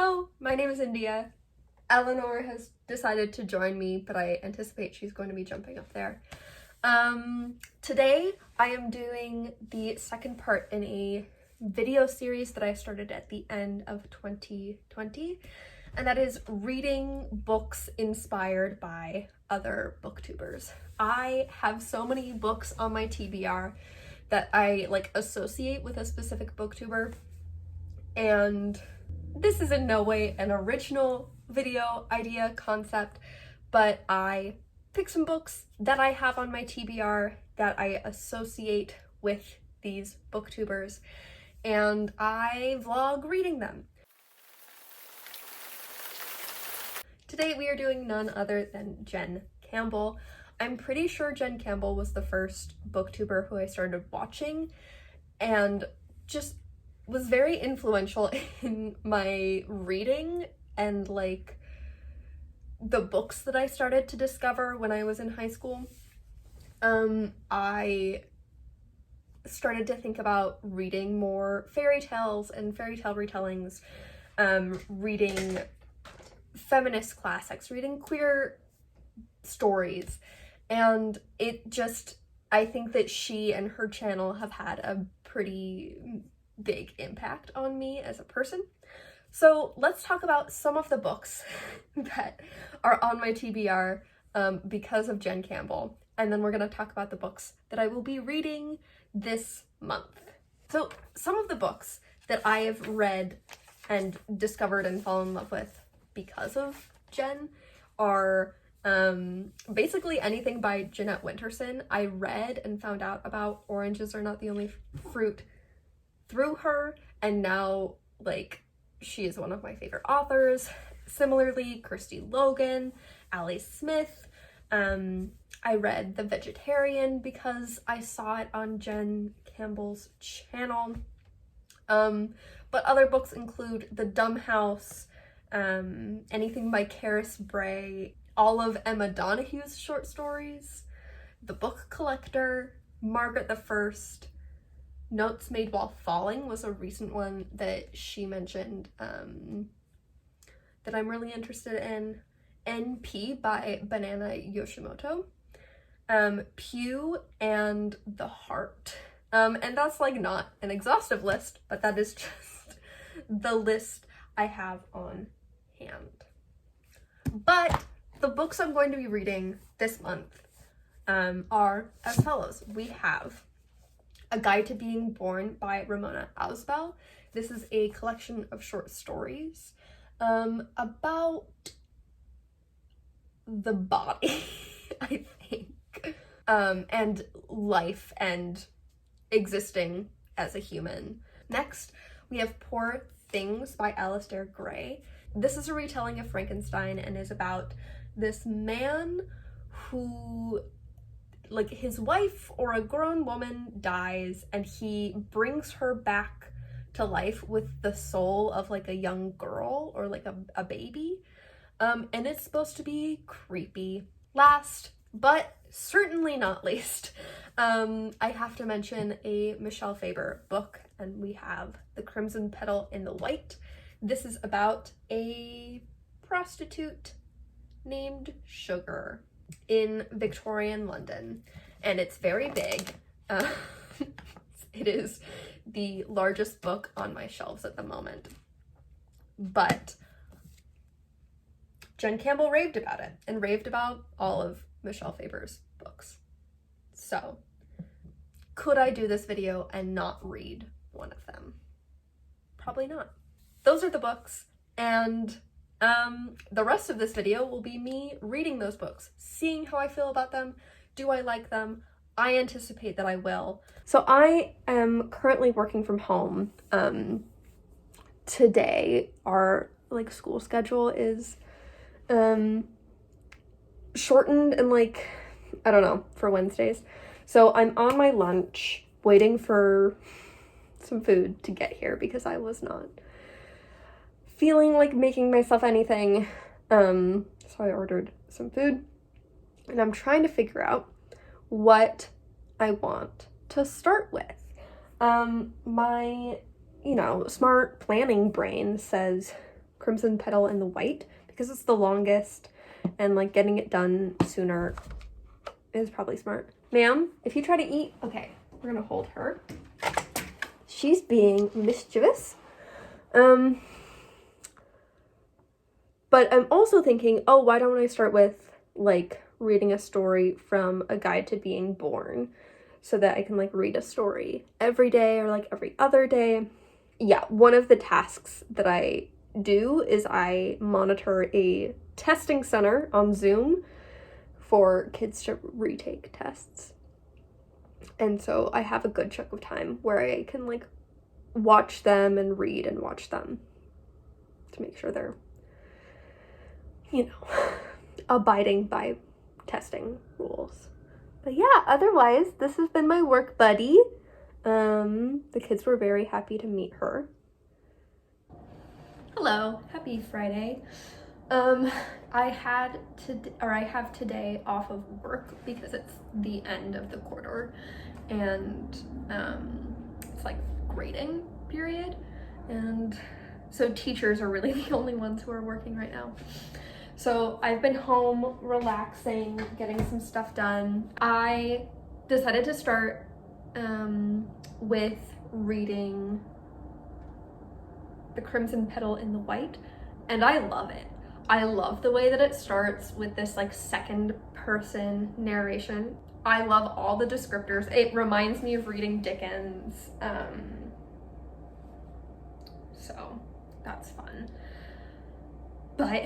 Hello, my name is India. Eleanor has decided to join me, but I anticipate she's going to be jumping up there. Today I am doing the second part in a video series that I started at the end of 2020, and that is reading books inspired by other booktubers. I have so many books on my TBR that I associate with a specific booktuber, and this is in no way an original video idea concept, but I picked some books that I have on my TBR that I associate with these booktubers, and I vlog reading them. Today we are doing none other than Jen Campbell. I'm pretty sure Jen Campbell was the first booktuber who I started watching and just was very influential in my reading and the books that I started to discover when I was in high school. I started to think about reading more fairy tales and fairy tale retellings, reading feminist classics, reading queer stories, and I think that she and her channel have had a pretty big impact on me as a person. So let's talk about some of the books that are on my TBR because of Jen Campbell, and then we're going to talk about the books that I will be reading this month. So some of the books that I have read and discovered and fallen in love with because of Jen are basically anything by Jeanette Winterson. I read and found out about Oranges Are Not the Only Fruit through her, and now she is one of my favorite authors. Similarly, Kirsty Logan, Allie Smith. I read The Vegetarian because I saw it on Jen Campbell's channel. But other books include The Dumb House, anything by Karis Bray, all of Emma Donohue's short stories, The Book Collector, Margaret the First. Notes Made While Falling was a recent one that she mentioned that I'm really interested in. NP by Banana Yoshimoto. Pew and The Heart. And that's not an exhaustive list, but that is just the list I have on hand. But the books I'm going to be reading this month are as follows. We have A Guide to Being Born by Ramona Ausbell. This is a collection of short stories about the body, I think, and life and existing as a human. Next, we have Poor Things by Alistair Gray. This is a retelling of Frankenstein and is about this man who his wife or a grown woman dies, and he brings her back to life with the soul of a young girl or a baby. And it's supposed to be creepy. Last, but certainly not least, I have to mention a Michelle Faber book, and we have The Crimson Petal in the White. This is about a prostitute named Sugar in Victorian London, and it's very big. It is the largest book on my shelves at the moment, but Jen Campbell raved about it and raved about all of Michelle Faber's books. So could I do this video and not read one of them? Probably not. Those are the books, and the rest of this video will be me reading those books, seeing how I feel about them. Do I like them? I anticipate that I will. So I am currently working from home. Today our school schedule is shortened and I don't know, for Wednesdays. So I'm on my lunch waiting for some food to get here because I was not feeling like making myself anything. So I ordered some food, and I'm trying to figure out what I want to start with. My, smart planning brain says Crimson Petal in the White because it's the longest, and like getting it done sooner is probably smart. Ma'am, if you try to eat, okay, we're gonna hold her. She's being mischievous. But I'm also thinking, oh, why don't I start with like reading a story from A Guide to Being Born so that I can like read a story every day or like every other day. Yeah, one of the tasks that I do is I monitor a testing center on Zoom for kids to retake tests. And so I have a good chunk of time where I can like watch them and read and watch them to make sure they're, you know, abiding by testing rules. But yeah, otherwise, this has been my work buddy. The kids were very happy to meet her. Hello, happy Friday. I have today off of work because it's the end of the quarter, and it's like grading period, and so teachers are really the only ones who are working right now. So I've been home relaxing, getting some stuff done. I decided to start with reading The Crimson Petal in the White, and I love it. I love the way that it starts with this like second person narration. I love all the descriptors. It reminds me of reading Dickens. So that's fun. But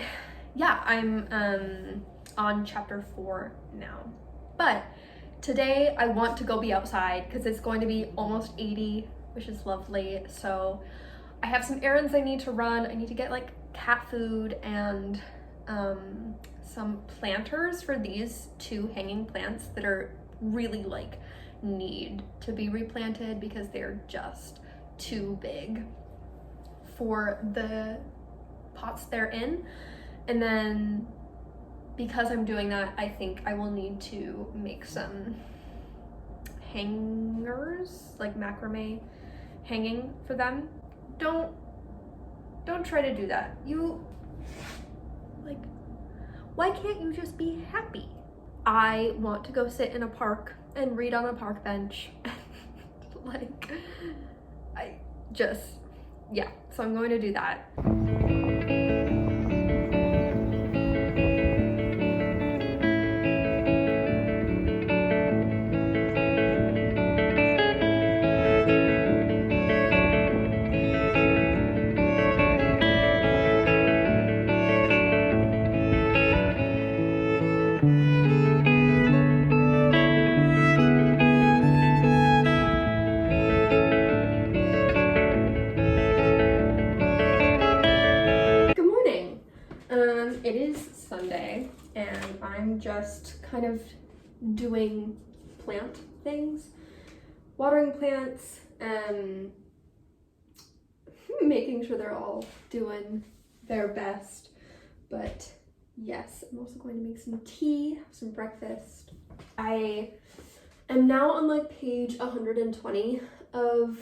yeah, I'm on chapter 4 now. But today I want to go be outside because it's going to be almost 80, which is lovely. So I have some errands I need to run. I need to get like cat food and some planters for these 2 hanging plants that are really like need to be replanted because they're just too big for the pots they're in. And then because I'm doing that, I think I will need to make some hangers, like macrame hanging for them. Don't try to do that. You, like, why can't you just be happy? I want to go sit in a park and read on a park bench. Like, yeah, so I'm going to do that. It is Sunday, and I'm just kind of doing plant things, watering plants, and making sure they're all doing their best. But yes, I'm also going to make some tea, some breakfast. I am now on like page 120 of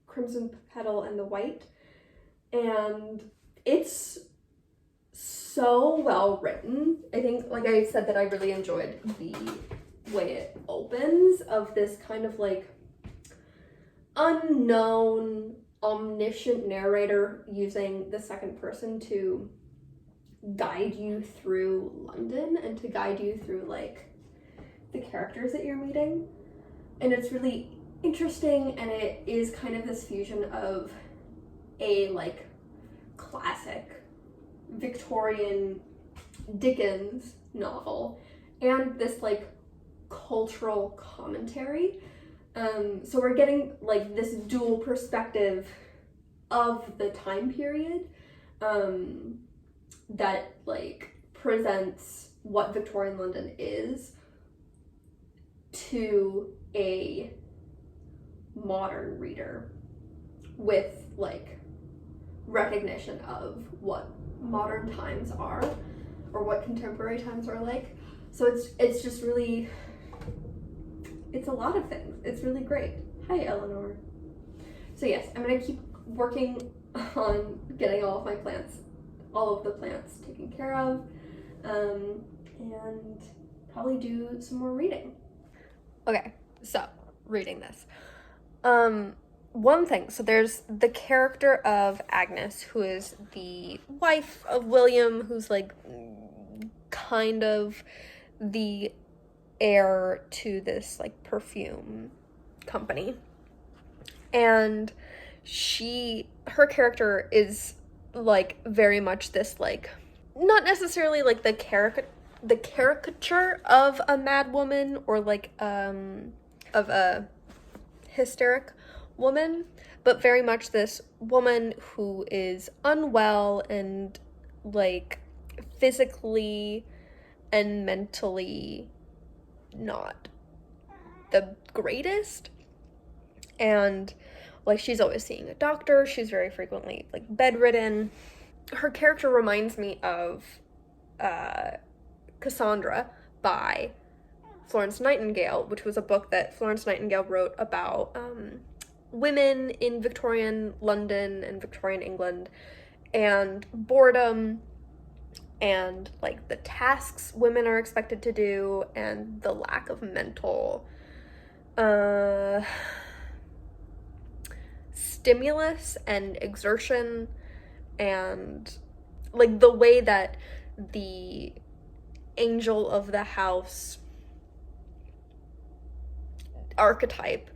Crimson Petal and the White, and it's so well written. I think, like I said, that I really enjoyed the way it opens, of this kind of like unknown, omniscient narrator using the second person to guide you through London and to guide you through like the characters that you're meeting. And it's really interesting, and it is kind of this fusion of a like classic Victorian Dickens novel and this like cultural commentary. So we're getting like this dual perspective of the time period that like presents what Victorian London is to a modern reader with like recognition of what modern times are, or what contemporary times are like. So it's just really, it's a lot of things. It's really great. Hi, Eleanor. So yes, I'm gonna keep working on getting all of my plants all of the plants taken care of, and probably do some more reading. Okay, so reading this. One thing, so there's the character of Agnes, who is the wife of William, who's like kind of the heir to this like perfume company. And her character is like very much this like, not necessarily like the caricature of a mad woman or like of a hysteric woman, but very much this woman who is unwell and like physically and mentally not the greatest, and like she's always seeing a doctor, she's very frequently like bedridden. Her character reminds me of Cassandra by Florence Nightingale, which was a book that Florence Nightingale wrote about women in Victorian London and Victorian England and boredom and like the tasks women are expected to do and the lack of mental stimulus and exertion, and like the way that the angel of the house archetype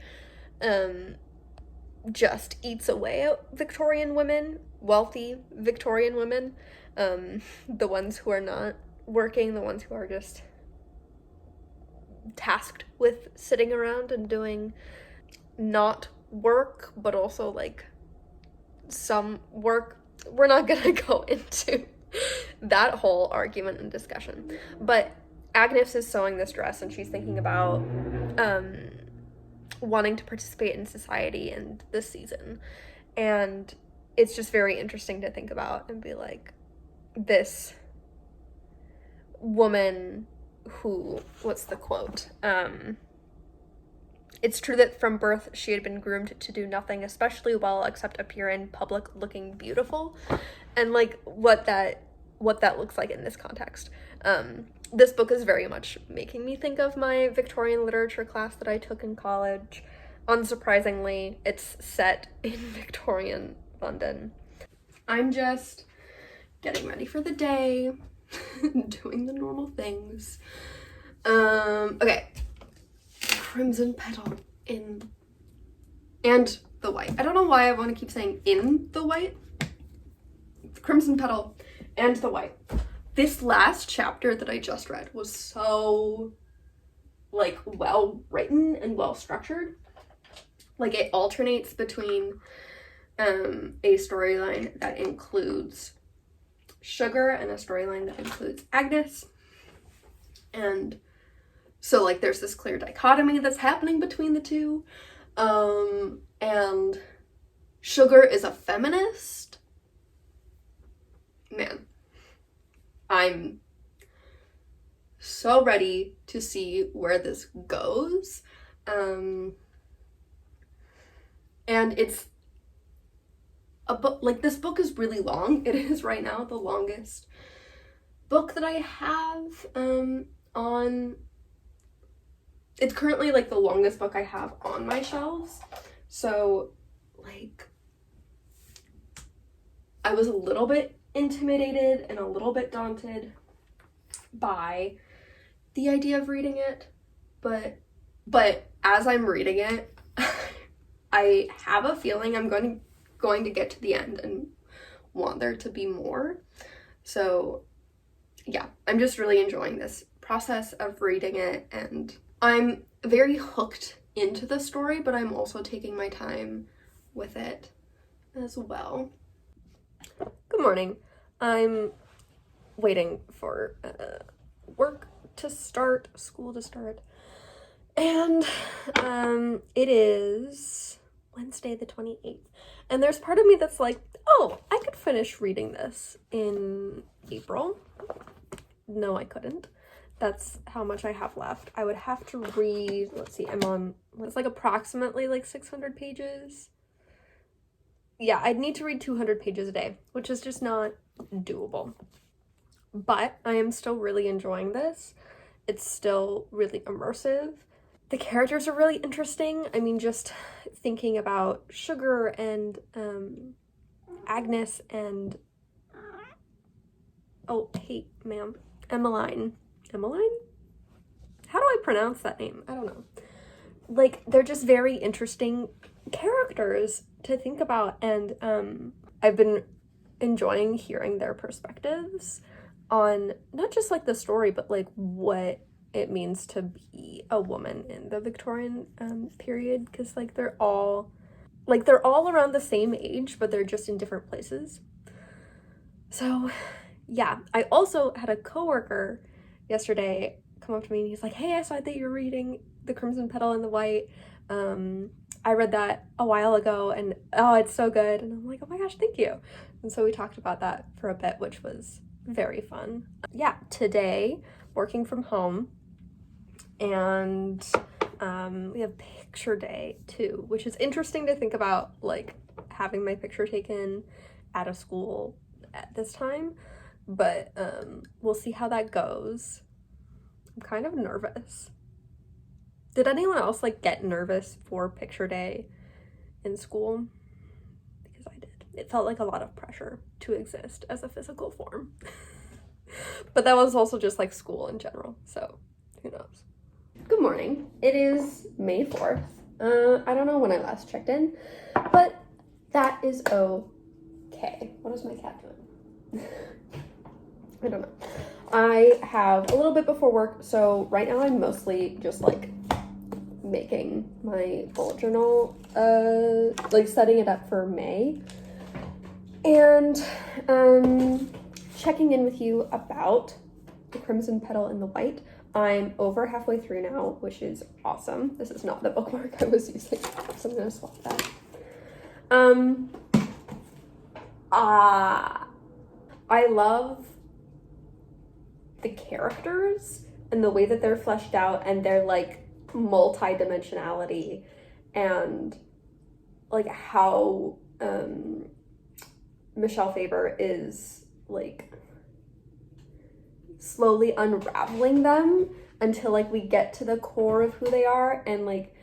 just eats away at Victorian women, wealthy Victorian women, the ones who are not working, the ones who are just tasked with sitting around and doing not work, but also like some work. We're not gonna go into that whole argument and discussion, but Agnes is sewing this dress and she's thinking about wanting to participate in society and this season, and it's just very interesting to think about and be like, this woman who, what's the quote, it's true that from birth she had been groomed to do nothing especially well except appear in public looking beautiful, and like what that looks like in this context. This book is very much making me think of my Victorian literature class that I took in college. Unsurprisingly, it's set in Victorian London. I'm just getting ready for the day, doing the normal things. Okay. Crimson Petal and the White. I don't know why I want to keep saying in the White. Crimson Petal and the White. This last chapter that I just read was so like well written and well structured. Like it alternates between a storyline that includes Sugar and a storyline that includes Agnes. And so like there's this clear dichotomy that's happening between the two. And Sugar is a feminist. Man, I'm so ready to see where this goes. And it's a book, like this book is really long. It is right now the longest book that I have it's currently like the longest book I have on my shelves. So like I was a little bit intimidated and a little bit daunted by the idea of reading it, but as I'm reading it, I have a feeling I'm going to get to the end and want there to be more. So yeah, I'm just really enjoying this process of reading it, and I'm very hooked into the story, but I'm also taking my time with it as well. Good morning. I'm waiting for work to start, school to start, and it is Wednesday the 28th, and there's part of me that's like, oh, I could finish reading this in April. No, I couldn't. That's how much I have left. I would have to read, let's see, it's like approximately like 600 pages. Yeah, I'd need to read 200 pages a day, which is just not doable. But I am still really enjoying this. It's still really immersive. The characters are really interesting. I mean, just thinking about Sugar and Agnes and, oh, hey, ma'am, Emmeline. Emmeline? How do I pronounce that name? I don't know. Like, they're just very interesting characters to think about, and I've been enjoying hearing their perspectives on not just like the story, but like what it means to be a woman in the Victorian period, because like they're all around the same age, but they're just in different places. So yeah, I also had a coworker yesterday come up to me and he's like, hey, I saw that you're reading The Crimson Petal and the White. I read that a while ago and oh, it's so good. And I'm like, oh my gosh, thank you. And so we talked about that for a bit, which was very fun. Yeah, today, working from home, and we have picture day too, which is interesting to think about, like having my picture taken at a school at this time, but we'll see how that goes. I'm kind of nervous. Did anyone else like get nervous for picture day in school? Because I did. It felt like a lot of pressure to exist as a physical form. But that was also just like school in general, so who knows. Good morning. It is May 4th. I don't know when I last checked in, but that is okay. What is my cat doing? I don't know. I have a little bit before work, so right now I'm mostly just like making my bullet journal, like setting it up for May, and checking in with you about The Crimson Petal and the White. I'm over halfway through now, which is awesome. This is not the bookmark I was using, so I'm gonna swap that. I love the characters and the way that they're fleshed out, and their like multi-dimensionality, and like how Michelle Faber is like slowly unraveling them until like we get to the core of who they are. And like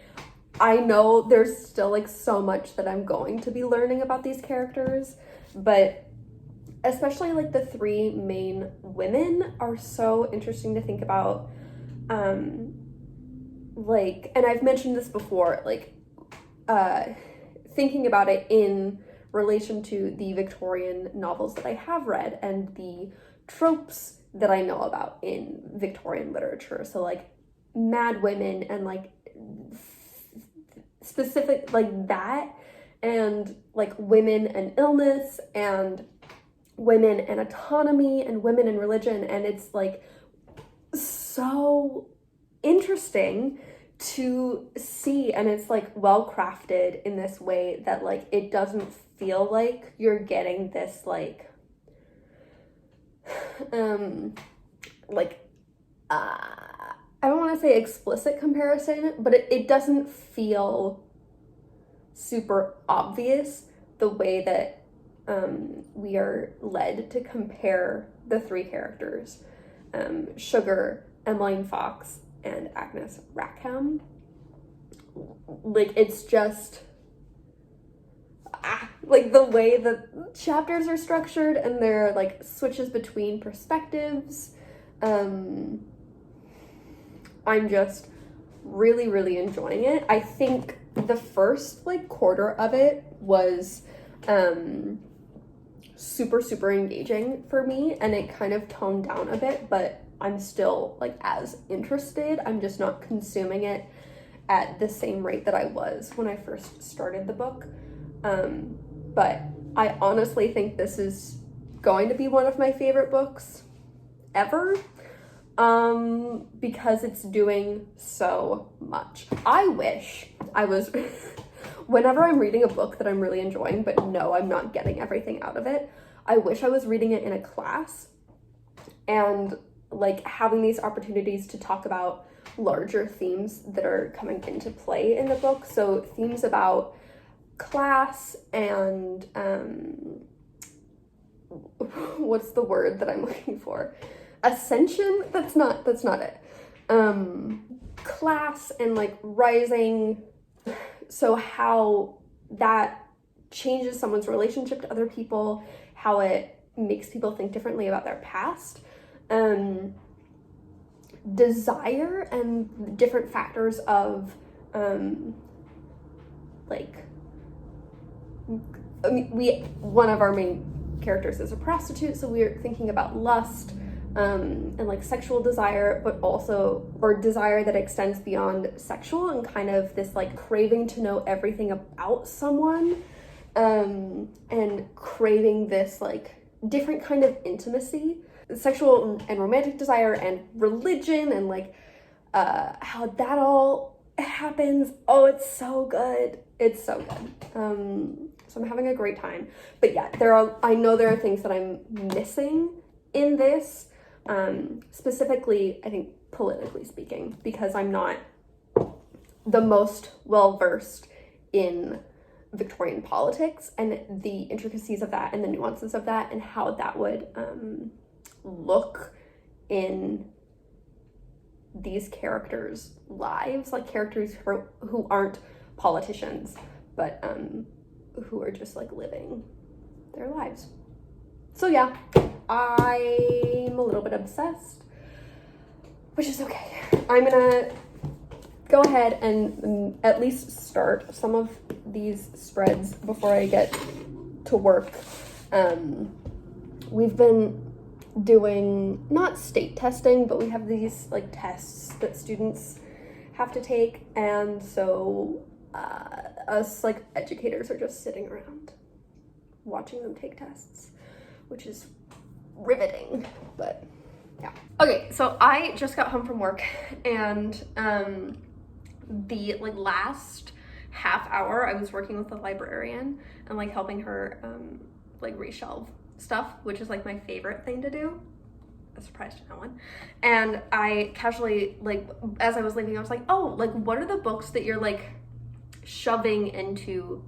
I know there's still like so much that I'm going to be learning about these characters, but especially like the three main women are so interesting to think about. Like, and I've mentioned this before, like thinking about it in relation to the Victorian novels that I have read and the tropes that I know about in Victorian literature. So like mad women and like specific like that, and like women and illness, and women and autonomy, and women and religion. And it's like so interesting to see, and it's like well crafted in this way that like it doesn't feel like you're getting this like I don't want to say explicit comparison, but it doesn't feel super obvious the way that we are led to compare the three characters, Sugar, Emmeline Fox, and Agnes Rackham. Like, it's just like the way the chapters are structured, and there are like switches between perspectives. I'm just really, really enjoying it. I think the first like quarter of it was super, super engaging for me, and it kind of toned down a bit, but I'm still like as interested. I'm just not consuming it at the same rate that I was when I first started the book. But I honestly think this is going to be one of my favorite books ever, because it's doing so much. I wish I was, whenever I'm reading a book that I'm really enjoying, but no, I'm not getting everything out of it, I wish I was reading it in a class and like having these opportunities to talk about larger themes that are coming into play in the book. So themes about class and what's the word that I'm looking for? Ascension? That's not it. Class and like rising. So how that changes someone's relationship to other people, how it makes people think differently about their past. Desire and different factors of one of our main characters is a prostitute, so we're thinking about lust and like sexual desire, but also or desire that extends beyond sexual and kind of this like craving to know everything about someone, and craving this like different kind of intimacy, sexual and romantic desire and religion and like how that all happens. Oh, it's so good. It's so good. So I'm having a great time. But yeah, I know there are things that I'm missing in this, specifically, I think politically speaking, because I'm not the most well-versed in Victorian politics and the intricacies of that and the nuances of that and how that would look in these characters' lives, like characters who aren't politicians, but who are just like living their lives. So yeah, I'm a little bit obsessed, which is okay. I'm gonna go ahead and at least start some of these spreads before I get to work. We've been doing not state testing, but we have these like tests that students have to take, and so us like educators are just sitting around watching them take tests, which is riveting. But yeah. Okay, so I just got home from work, and the like last half hour I was working with the librarian and like helping her like reshelve stuff, which is like my favorite thing to do. A surprise to no one. And I casually, like, as I was leaving, I was like, oh, like, what are the books that you're like shoving into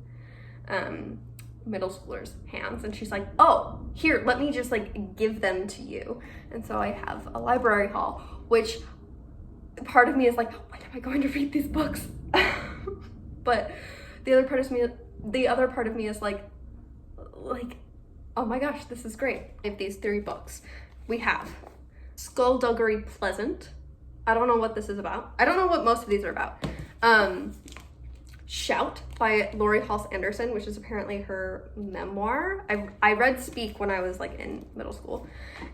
middle schoolers' hands? And she's like, oh, here, let me just like give them to you. And so I have a library haul, which part of me is like, when am I going to read these books? But the other part of me is like, oh my gosh, this is great. I have these 3 books. We have Skullduggery Pleasant. I don't know what this is about. I don't know what most of these are about. Shout by Laurie Halse Anderson, which is apparently her memoir. I read Speak when I was like in middle school.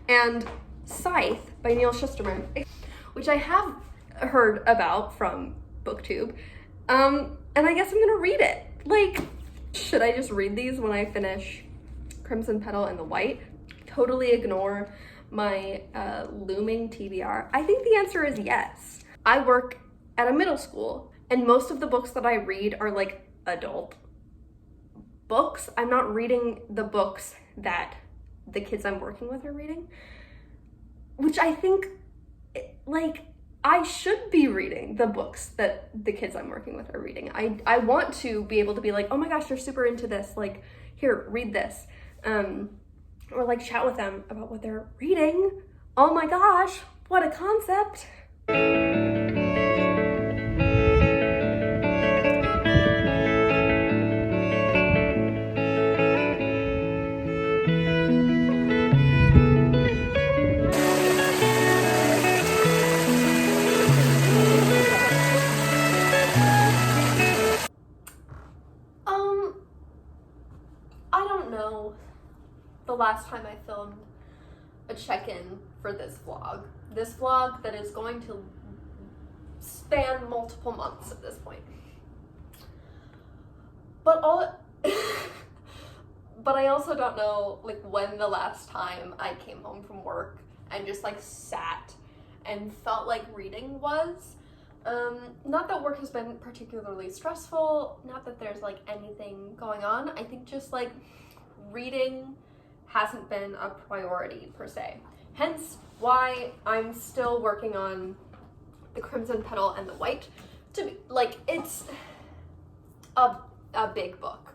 And Scythe by Neil Shusterman, which I have heard about from BookTube. And I guess I'm gonna read it. Like, should I just read these when I finish Crimson Petal and the White? Totally ignore my looming TBR? I think the answer is yes. I work at a middle school, and most of the books that I read are like adult books. I'm not reading the books that the kids I'm working with are reading, which I think, like, I should be reading the books that the kids I'm working with are reading. I want to be able to be like, oh my gosh, they're super into this. Like, here, read this. Or like chat with them about what they're reading. Oh my gosh, what a concept. I don't know the last time I filmed a check-in for this vlog. This vlog that is going to span multiple months at this point. But I also don't know like when the last time I came home from work and just like sat and felt like reading was. Not that work has been particularly stressful, not that there's like anything going on. I think just like reading hasn't been a priority per se. Hence why I'm still working on the Crimson Petal and the White. To be like, it's a big book.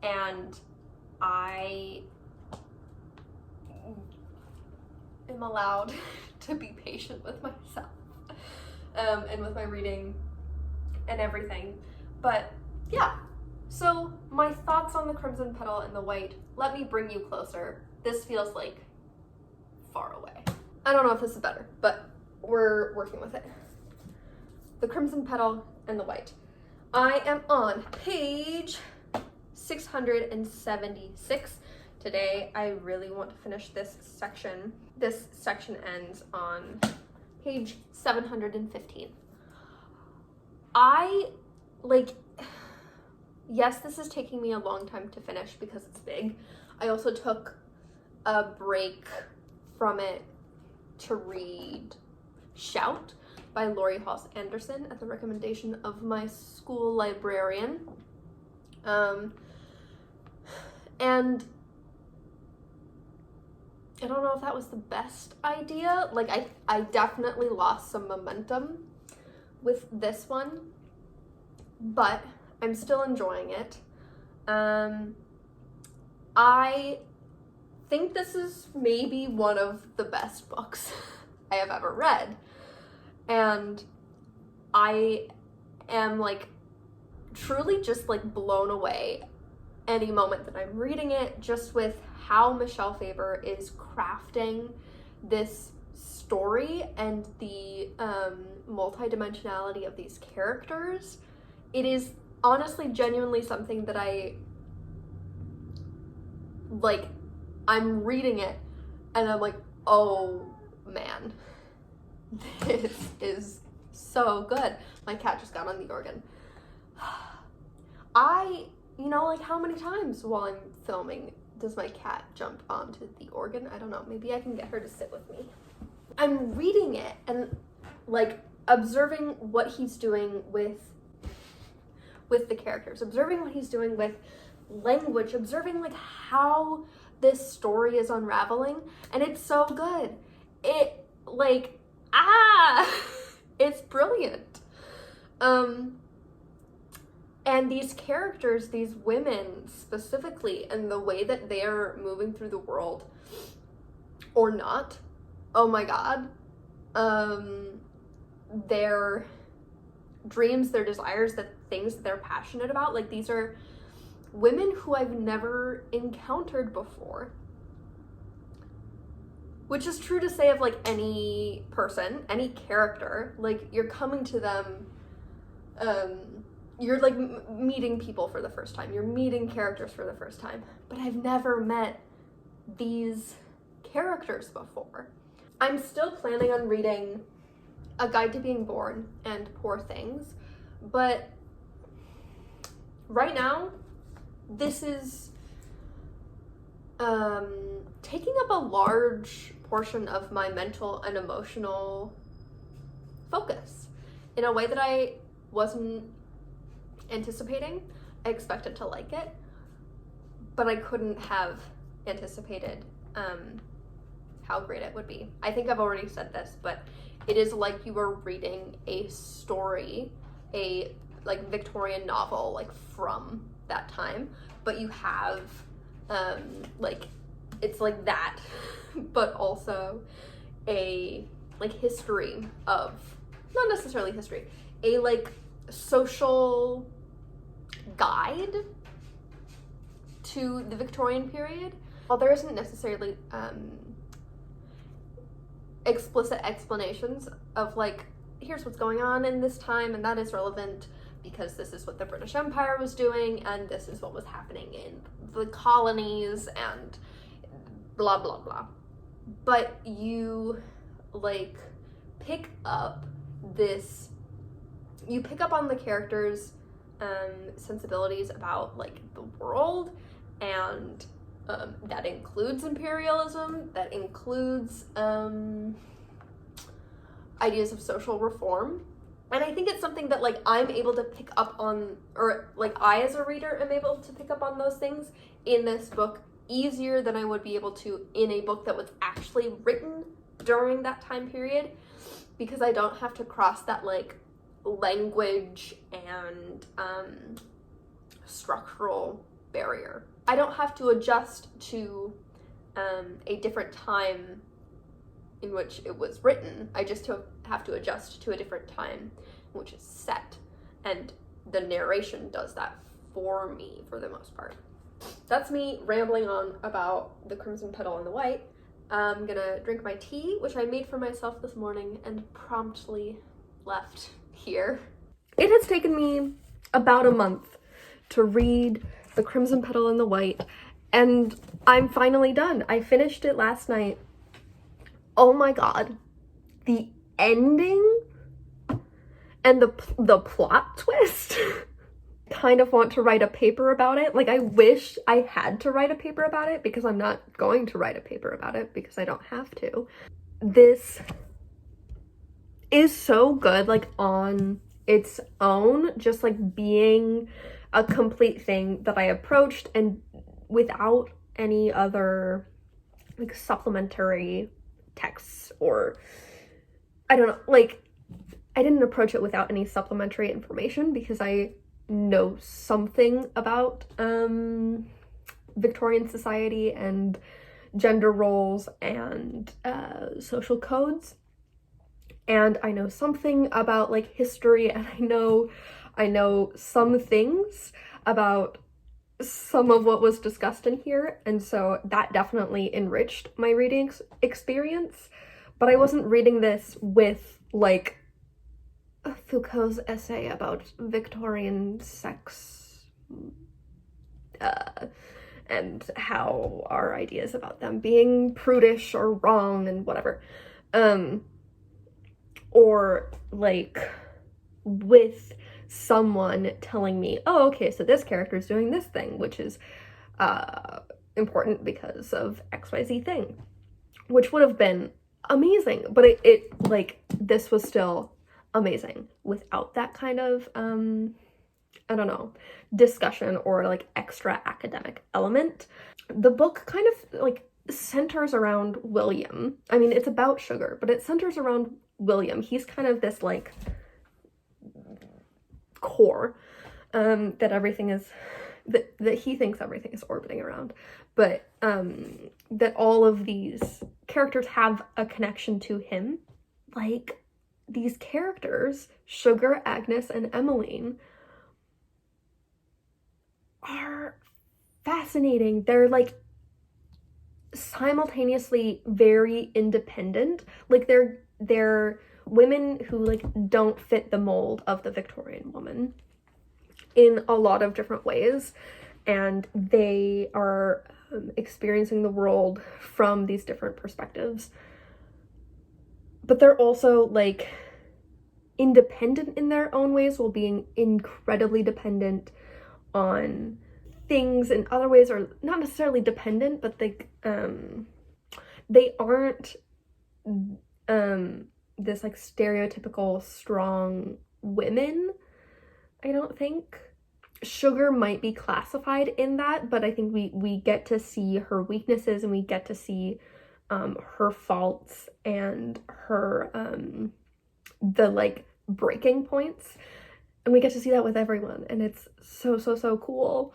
And I am allowed to be patient with myself and with my reading and everything. But yeah, so my thoughts on The Crimson Petal and the White. Let me bring you closer. This feels like far away. I don't know if this is better, but we're working with it. The Crimson Petal and the White. I am on page 676. Today, I really want to finish this section. This section ends on page 715. Yes, this is taking me a long time to finish because it's big. I also took a break from it to read Shout by Laurie Halse Anderson at the recommendation of my school librarian. And I don't know if that was the best idea. Like, I definitely lost some momentum with this one, but I'm still enjoying it. I think this is maybe one of the best books I have ever read. And I am like truly just like blown away any moment that I'm reading it, just with how Michelle Faber is crafting this story and the multidimensionality of these characters. It is honestly genuinely something that I'm reading it and I'm like, oh man, this is so good. My cat just got on the organ. How many times while I'm filming does my cat jump onto the organ? I don't know. Maybe I can get her to sit with me. I'm reading it and like observing what he's doing with the characters, observing what he's doing with language, observing like how this story is unraveling, and it's so good. It's brilliant. And these characters, these women specifically, and the way that they're moving through the world, or not, oh my god, their dreams, their desires, the things that they're passionate about, like these are women who I've never encountered before. Which is true to say of like any person, any character. Like you're coming to them, you're like meeting people for the first time. You're meeting characters for the first time. But I've never met these characters before. I'm still planning on reading A Guide to Being Born and Poor Things, but right now, this is taking up a large portion of my mental and emotional focus in a way that I wasn't anticipating. I expected to like it, but I couldn't have anticipated how great it would be. I think I've already said this, but it is like you are reading a story, a like Victorian novel, like from that time, but you have it's like that, but also a like history of, not necessarily history, a like social guide to the Victorian period. While there isn't necessarily explicit explanations of like, here's what's going on in this time and that is relevant because this is what the British Empire was doing and this is what was happening in the colonies and blah blah blah, but you like pick up on the characters' sensibilities about like the world, and that includes imperialism, that includes ideas of social reform. And I think it's something that like I'm able to pick up on, or like I as a reader am able to pick up on those things in this book easier than I would be able to in a book that was actually written during that time period, because I don't have to cross that like language and structural barrier. I don't have to adjust to a different time in which it was written. I just have to adjust to a different time, which is set, and the narration does that for me for the most part. That's me rambling on about The Crimson Petal and the White. I'm gonna drink my tea, which I made for myself this morning and promptly left here. It has taken me about a month to read The Crimson Petal and the White, and I'm finally done. I finished it last night. Oh my god. The ending and the plot twist. Kind of want to write a paper about it. Like, I wish I had to write a paper about it, because I'm not going to write a paper about it because I don't have to. This is so good, like, on its own, just like being a complete thing that I approached, and without any other like supplementary texts, or I don't know, like, I didn't approach it without any supplementary information because I know something about Victorian society and gender roles and social codes, and I know something about like history, and I know some things about some of what was discussed in here, and so that definitely enriched my reading experience. But I wasn't reading this with like Foucault's essay about Victorian sex and how our ideas about them being prudish or wrong and whatever, or like with someone telling me, oh, okay, so this character is doing this thing, which is important because of XYZ thing, which would have been amazing, but it like, this was still amazing without that kind of I don't know, discussion or like extra academic element. The book kind of like centers around William. I mean, it's about sugar, but it centers around William. He's kind of this like core that everything is, that he thinks everything is orbiting around, but that all of these characters have a connection to him. Like, these characters, Sugar, Agnes, and Emmeline, are fascinating. They're like simultaneously very independent. Like, they're women who like don't fit the mold of the Victorian woman in a lot of different ways, and they are experiencing the world from these different perspectives. But they're also like independent in their own ways while being incredibly dependent on things in other ways, or not necessarily dependent, but they aren't this like stereotypical strong women, I don't think. Sugar might be classified in that, but I think we get to see her weaknesses, and we get to see her faults and her the like breaking points, and we get to see that with everyone, and it's so cool,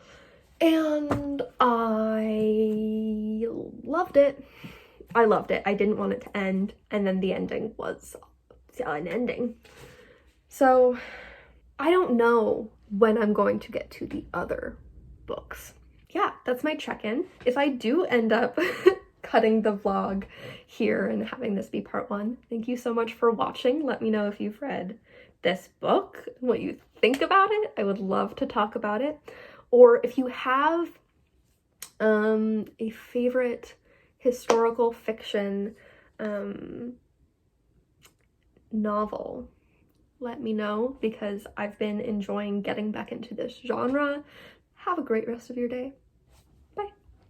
and I loved it. I didn't want it to end, and then the ending was an ending. So I don't know when I'm going to get to the other books. Yeah, that's my check-in. If I do end up cutting the vlog here and having this be part 1, thank you so much for watching. Let me know if you've read this book, what you think about it. I would love to talk about it. Or if you have a favorite historical fiction novel, let me know, because I've been enjoying getting back into this genre. Have a great rest of your day.